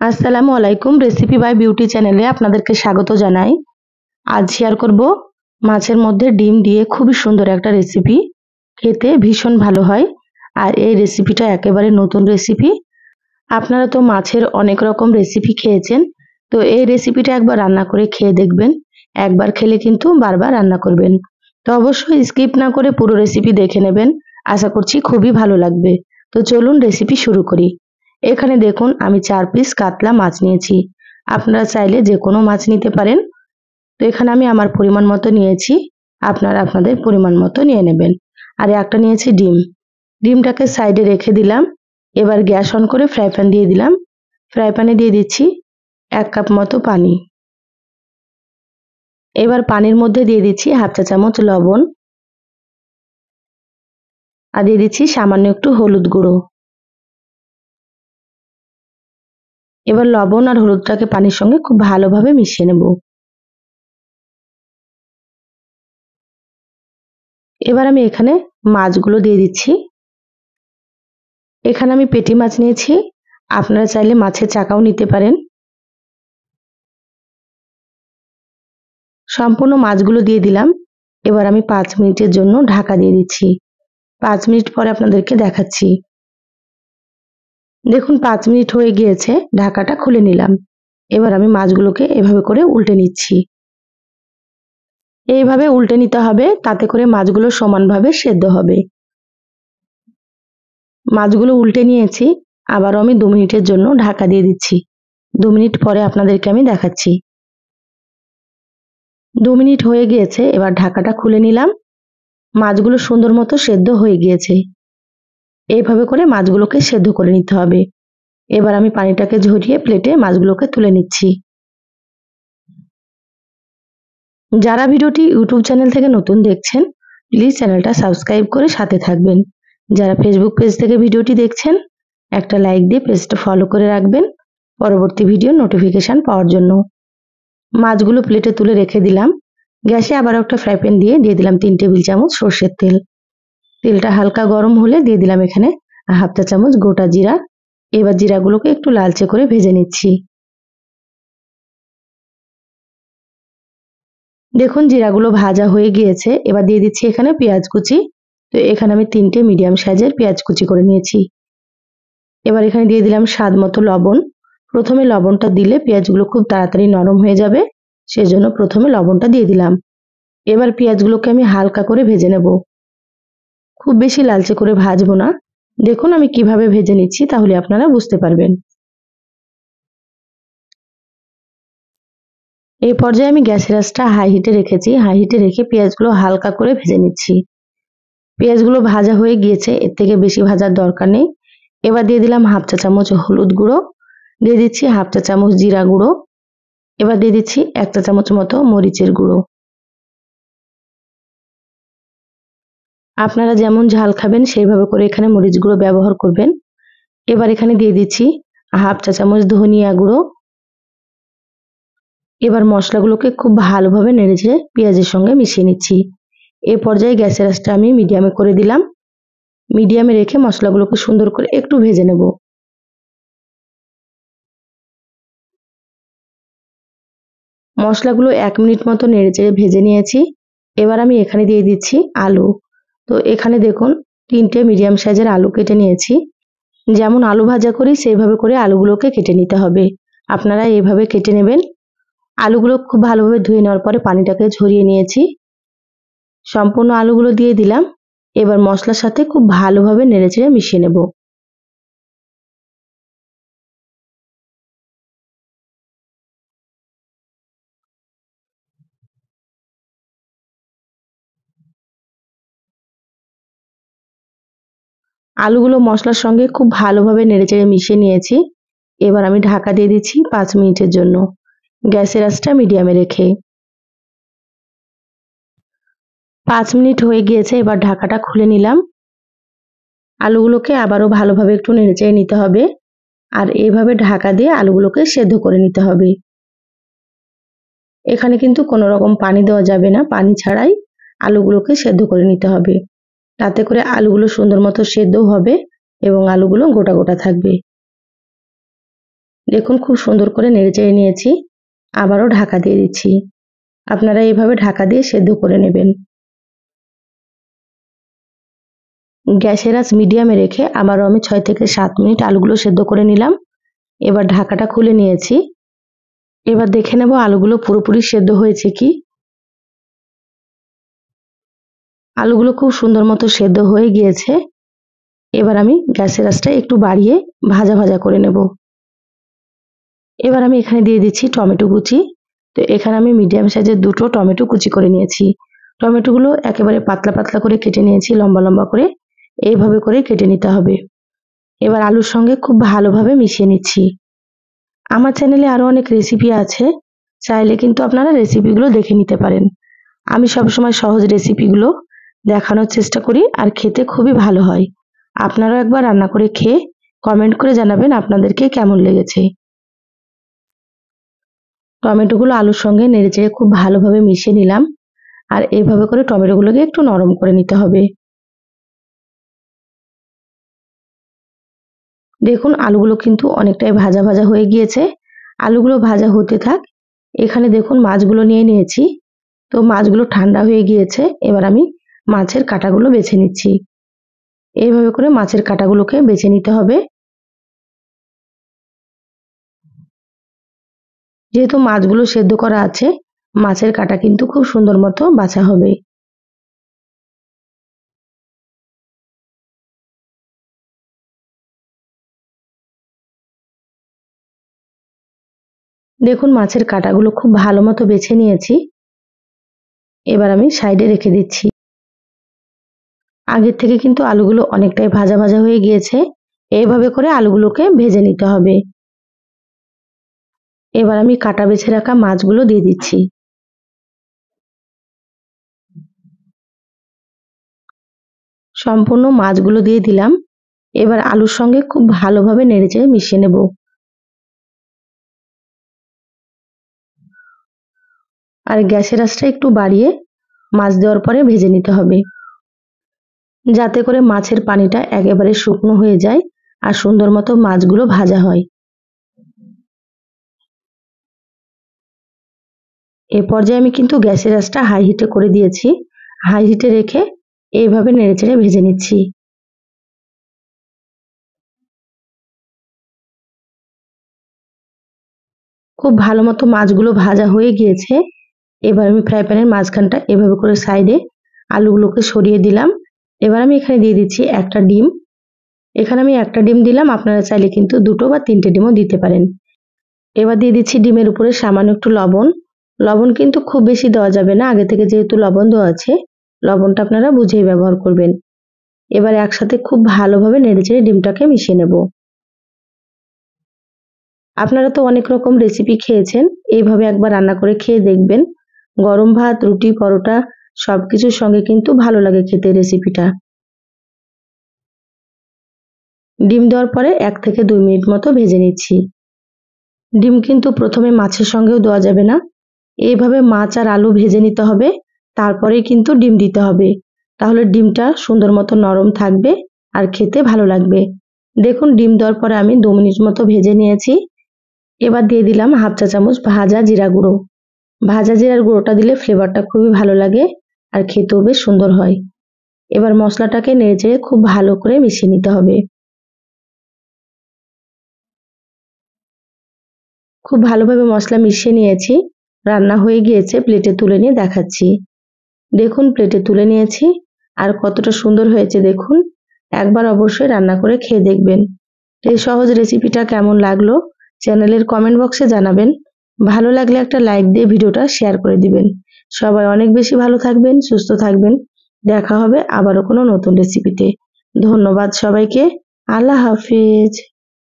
আসসালামু আলাইকুম। Recipe by beauty চ্যানেলে আপনাদেরকে স্বাগত জানাই। আজ শেয়ার করব মাছের মধ্যে ডিম দিয়ে খুবই সুন্দর একটা রেসিপি। খেতে ভীষণ ভালো হয়। আর এই রেসিপিটা একেবারে নতুন রেসিপি। আপনারা তো মাছের অনেক রকম রেসিপি খেয়েছেন, তো এই রেসিপিটা একবার রান্না করে খেয়ে দেখবেন। একবার খেলে কিন্তু বারবার রান্না করবেন। তো অবশ্যই স্কিপ না করে পুরো রেসিপি দেখে নেবেন। আশা করছি খুবই ভালো লাগবে। তো চলুন রেসিপি শুরু করি। এখানে দেখুন আমি 4 পিস কাতলা মাছ নিয়েছি। আপনারা চাইলে যে কোনো মাছ নিতে পারেন। তো এখানে আমি আমার পরিমাণ মতো নিয়েছি। আপনারা আপনাদের পরিমাণ মতো নিয়ে নেবেন। আর একটা নিয়েছি ডিম। ডিমটাকে সাইডে রেখে দিলাম। এবার গ্যাস অন করে ফ্রাই প্যান দিয়ে দিলাম। ফ্রাই প্যানে দিয়ে দিচ্ছি 1 কাপ মতো পানি। এবার পানির মধ্যে দিয়ে দিচ্ছি হাফ চা চামচ লবণ আর দিয়ে দিচ্ছি সামান্য একটু হলুদ গুঁড়ো। এবার লবণ আর হলুদটাকে পানির সঙ্গে খুব ভালোভাবে মিশিয়ে নেব। এবার আমি এখানে মাছগুলো দিয়ে দিচ্ছি। এখানে আমি পেটি মাছ নিয়েছি। আপনারা চাইলে মাছের চাকাও নিতে পারেন। সম্পূর্ণ মাছগুলো দিয়ে দিলাম। এবার আমি 5 মিনিটের জন্য ঢাকা দিয়ে দিচ্ছি। 5 মিনিট পরে আপনাদেরকে দেখাচ্ছি। দেখুন 5 মিনিট হয়ে গিয়েছে, ঢাকাটা খুলে নিলাম। এবার আমি মাছগুলোকে এভাবে করে উল্টে নিচ্ছি। এইভাবে উল্টে নিতে হবে, তাতে করে মাছগুলো সমানভাবে সেদ্ধ হবে। মাছগুলো উল্টে নিয়েছি, আবারও আমি 2 মিনিটের জন্য ঢাকা দিয়ে দিচ্ছি। 2 মিনিট পরে আপনাদেরকে আমি দেখাচ্ছি। 2 মিনিট হয়ে গিয়েছে, এবার ঢাকাটা খুলে নিলাম। মাছগুলো সুন্দর মতো সেদ্ধ হয়ে গিয়েছে। এইভাবে করে মাছগুলোকে সেদ্ধ করে নিতে হবে। এবার আমি পানিটাকে ঝরিয়ে প্লেটে মাছগুলোকে তুলে নিচ্ছি। যারা ভিডিওটি ইউটিউব চ্যানেল থেকে নতুন দেখছেন, প্লিজ চ্যানেলটা সাবস্ক্রাইব করে সাথে থাকবেন। যারা ফেসবুক পেজ থেকে ভিডিওটি দেখছেন, একটা লাইক দিয়ে পেজটা ফলো করে রাখবেন পরবর্তী ভিডিও নোটিফিকেশন পাওয়ার জন্য। মাছগুলো প্লেটে তুলে রেখে দিলাম। গ্যাসে আবার একটা ফ্রাই প্যান দিয়ে দিলাম 3 টেবিল চামচ সর্ষের তেল। তেলটা হালকা গরম হলে দিয়ে দিলাম এখানে হাফ চা চামচ গোটা জিরা। এবার জিরাগুলোকে একটু লালচে করে ভেজে নিচ্ছি। দেখুন জিরাগুলো ভাজা হয়ে গিয়েছে। এবার দিয়ে দিচ্ছি এখানে পেঁয়াজ কুচি। তো এখানে আমি 3টে মিডিয়াম সাইজের পেঁয়াজ কুচি করে নিয়েছি। এবার এখানে দিয়ে দিলাম স্বাদ মতো লবণ। প্রথমে লবণটা দিলে পেঁয়াজগুলো খুব তাড়াতাড়ি নরম হয়ে যাবে, সেজন্য প্রথমে লবণটা দিয়ে দিলাম। এবার পেঁয়াজগুলোকে আমি হালকা করে ভেজে নেব। খুব বেশি লালচে করে ভাজবো না। দেখুন আমি কিভাবে ভেজে নিচ্ছি, তাহলে আপনারা বুঝতে পারবেন। এই পর্যায়ে আমি গ্যাসের আঁচটা হাই হিটে রেখেছি। হাই হিটে রেখে পেঁয়াজগুলো হালকা করে ভেজে নিচ্ছি। পেঁয়াজগুলো ভাজা হয়ে গিয়েছে, এর থেকে বেশি ভাজার দরকার নেই। এবার দিয়ে দিলাম হাফ চা চামচ হলুদ গুঁড়ো, দিয়ে দিচ্ছি হাফ চা চামচ জিরা গুঁড়ো। এবার দিয়ে দিচ্ছি 1 চা চামচ মতো মরিচের গুঁড়ো। আপনারা যেমন ঝাল খাবেন সেইভাবে করে এখানে মরিচ গুঁড়ো ব্যবহার করবেন। এবার এখানে দিয়ে দিচ্ছি হাফ চা চামচ ধনিয়া গুঁড়ো। এবার মশলাগুলোকে খুব ভালোভাবে নেড়েচেড়ে পেঁয়াজের সঙ্গে মিশিয়ে নিচ্ছি। এ পর্যায়ে গ্যাসের আঁচটা আমি মিডিয়ামে করে দিলাম। মিডিয়ামে রেখে মশলাগুলোকে সুন্দর করে একটু ভেজে নেব। মশলাগুলো 1 মিনিট মতো নেড়েচেড়ে ভেজে নিয়েছি। এবার আমি এখানে দিয়ে দিচ্ছি আলু। তো এখানে দেখুন 3টে মিডিয়াম সাইজের আলু কেটে নিয়েছি। যেমন আলু ভাজা করি সেইভাবে করে আলুগুলোকে কেটে নিতে হবে। আপনারা এইভাবে কেটে নেবেন। আলুগুলো খুব ভালোভাবে ধুয়ে নেওয়ার পরে পানিটাকে ঝরিয়ে নিয়েছি। সম্পূর্ণ আলুগুলো দিয়ে দিলাম। এবার মশলার সাথে খুব ভালোভাবে নেড়েচেড়ে মিশিয়ে নেব। আলুগুলো মশলার সঙ্গে খুব ভালোভাবে নেড়েচেড়ে মিশিয়ে নিয়েছি। এবার আমি ঢাকা দিয়ে দিচ্ছি 5 মিনিটের জন্য, গ্যাসের আঁচটা মিডিয়ামে রেখে। 5 মিনিট হয়ে গিয়েছে, এবার ঢাকাটা খুলে নিলাম। আলুগুলোকে আবারও ভালোভাবে একটু নেড়েচেড়ে নিতে হবে। আর এইভাবে ঢাকা দিয়ে আলুগুলোকে সেদ্ধ করে নিতে হবে। এখানে কিন্তু কোনো রকম পানি দেওয়া যাবে না, পানি ছাড়াই আলুগুলোকে সেদ্ধ করে নিতে হবে। তাতে করে আলুগুলো সুন্দর মতো সেদ্ধ হবে এবং আলুগুলো গোটা গোটা থাকবে। দেখুন খুব সুন্দর করে নেড়েচেড়ে নিয়েছি, আবারও ঢাকা দিয়ে দিচ্ছি। আপনারা এইভাবে ঢাকা দিয়ে সেদ্ধ করে নেবেন। গ্যাসের আঁচ মিডিয়ামে রেখে আবারও আমি 6 থেকে 7 মিনিট আলুগুলো সেদ্ধ করে নিলাম। এবার ঢাকাটা খুলে নিয়েছি। এবার দেখে নেব আলুগুলো পুরোপুরি সেদ্ধ হয়েছে কি। আলুগুলো খুব সুন্দর মতো সেদ্ধ হয়ে গিয়েছে। এবার আমি গ্যাসের আঁচটা একটু বাড়িয়ে ভাজা ভাজা করে নেব। এবার আমি এখানে দিয়ে দিচ্ছি টমেটো কুচি। তো এখানে আমি মিডিয়াম সাইজের 2টো টমেটো কুচি করে নিয়েছি। টমেটোগুলো একেবারে পাতলা পাতলা করে কেটে নিয়েছি, লম্বা লম্বা করে। এইভাবে করে কেটে নিতে হবে। এবার আলুর সঙ্গে খুব ভালোভাবে মিশিয়ে নিচ্ছি। আমার চ্যানেলে আরও অনেক রেসিপি আছে, চাইলে কিন্তু আপনারা রেসিপিগুলো দেখে নিতে পারেন। আমি সবসময় সহজ রেসিপিগুলো দেখানোর চেষ্টা করি, আর খেতে খুবই ভালো হয়। আপনারাও একবার রান্না করে খেয়ে কমেন্ট করে জানাবেন আপনাদেরকে কেমন লেগেছে। টমেটোগুলো আলুর সঙ্গে নেড়েচেড়ে খুব ভালোভাবে মিশিয়ে নিলাম, আর এইভাবে করে টমেটোগুলোকে একটু নরম করে নিতে হবে। দেখুন আলুগুলো কিন্তু অনেকটাই ভাজা ভাজা হয়ে গিয়েছে। আলুগুলো ভাজা হতে থাক। এখানে দেখুন মাছগুলো নিয়ে নিয়েছি। তো মাছগুলো ঠান্ডা হয়ে গিয়েছে। এবার আমি মাছের কাঁটাগুলো বেছে নিচ্ছি। এইভাবে করে মাছের কাঁটাগুলোকে বেছে নিতে হবে। যেহেতু মাছগুলো সেদ্ধ করা আছে, মাছের কাঁটা কিন্তু খুব সুন্দর মতো বাছা হবে। দেখুন মাছের কাঁটাগুলো খুব ভালো মতো বেছে নিয়েছি। এবার আমি সাইডে রেখে দিচ্ছি। আগের থেকে কিন্তু আলুগুলো অনেকটাই ভাজা ভাজা হয়ে গিয়েছে। এইভাবে করে আলুগুলোকে ভেজে নিতে হবে। এবার আমি কাটা বেছে রাখা মাছগুলো দিয়ে দিচ্ছি। সম্পূর্ণ মাছগুলো দিয়ে দিলাম। এবার আলুর সঙ্গে খুব ভালোভাবে নেড়েচেড়ে মিশিয়ে নেব। আর গ্যাসের আঁচটা একটু বাড়িয়ে মাছ দেওয়ার পরে ভেজে নিতে হবে, যাতে করে মাছের পানিটা একেবারে শুকনো হয়ে যায় আর সুন্দর মতো মাছগুলো ভাজা হয়। এ পর্যায়ে আমি কিন্তু গ্যাসের আঁচটা হাই হিটে করে দিয়েছি। হাই হিটে রেখে এইভাবে নেড়েচেড়ে ভেজে নিচ্ছি। খুব ভালো মতো মাছগুলো ভাজা হয়ে গিয়েছে। এবার আমি ফ্রাই প্যানের মাঝখানটা এভাবে করে সাইডে আলুগুলোকে সরিয়ে দিলাম। এবার আমি এখানে দিয়ে দিচ্ছি একটা ডিম। এখানে আমি একটা ডিম দিলাম, আপনারা চাইলে কিন্তু 2টো বা 3টে ডিমও দিতে পারেন। এবার দিয়ে দিচ্ছি ডিমের উপরে সামান্য একটু লবণ। লবণ কিন্তু খুব বেশি দেওয়া যাবে না, আগে থেকে যেহেতু লবণ দেওয়া আছে, লবণটা আপনারা বুঝেই ব্যবহার করবেন। এবার একসাথে খুব ভালোভাবে নেড়েচেড়ে ডিমটাকে মিশিয়ে নেব। আপনারা তো অনেক রকম রেসিপি খেয়েছেন, এইভাবে একবার রান্না করে খেয়ে দেখবেন। গরম ভাত, রুটি, পরোটা সবকিছুর সঙ্গে কিন্তু ভালো লাগে খেতে রেসিপিটা। ডিম দেওয়ার পরে 1 থেকে 2 মিনিট মতো ভেজে নিচ্ছি। ডিম কিন্তু প্রথমে মাছের সঙ্গেও দেওয়া যাবে না। এইভাবে মাছ আর আলু ভেজে নিতে হবে, তারপরেই কিন্তু ডিম দিতে হবে। তাহলে ডিমটা সুন্দর মতো নরম থাকবে আর খেতে ভালো লাগবে। দেখুন ডিম দেওয়ার পরে আমি 2 মিনিট মতো ভেজে নিয়েছি। এবার দিয়ে দিলাম 1/2 চা চামচ ভাজা জিরা গুঁড়ো। ভাজা জিরার গুঁড়োটা দিলে ফ্লেভারটা খুবই ভালো লাগে আর খেতেও বেশ সুন্দর হয়। এবার মশলাটাকে নেড়েচেড়ে খুব ভালো করে মিশিয়ে নিতে হবে। খুব ভালোভাবে মশলা মিশিয়ে নিয়েছি। রান্না হয়ে গিয়েছে, প্লেটে তুলে নিয়ে দেখাচ্ছি। দেখুন প্লেটে তুলে নিয়েছি, আর কতটা সুন্দর হয়েছে দেখুন। একবার অবশ্যই রান্না করে খেয়ে দেখবেন। এই সহজ রেসিপিটা কেমন লাগলো চ্যানেলের কমেন্ট বক্সে জানাবেন। ভালো লাগলে একটা লাইক দিয়ে ভিডিওটা শেয়ার করে দিবেন। সবাই অনেক বেশি ভালো থাকবেন, সুস্থ থাকবেন। দেখা হবে আবারও কোনো নতুন রেসিপিতে। ধন্যবাদ সবাইকে। আল্লাহ হাফিজ।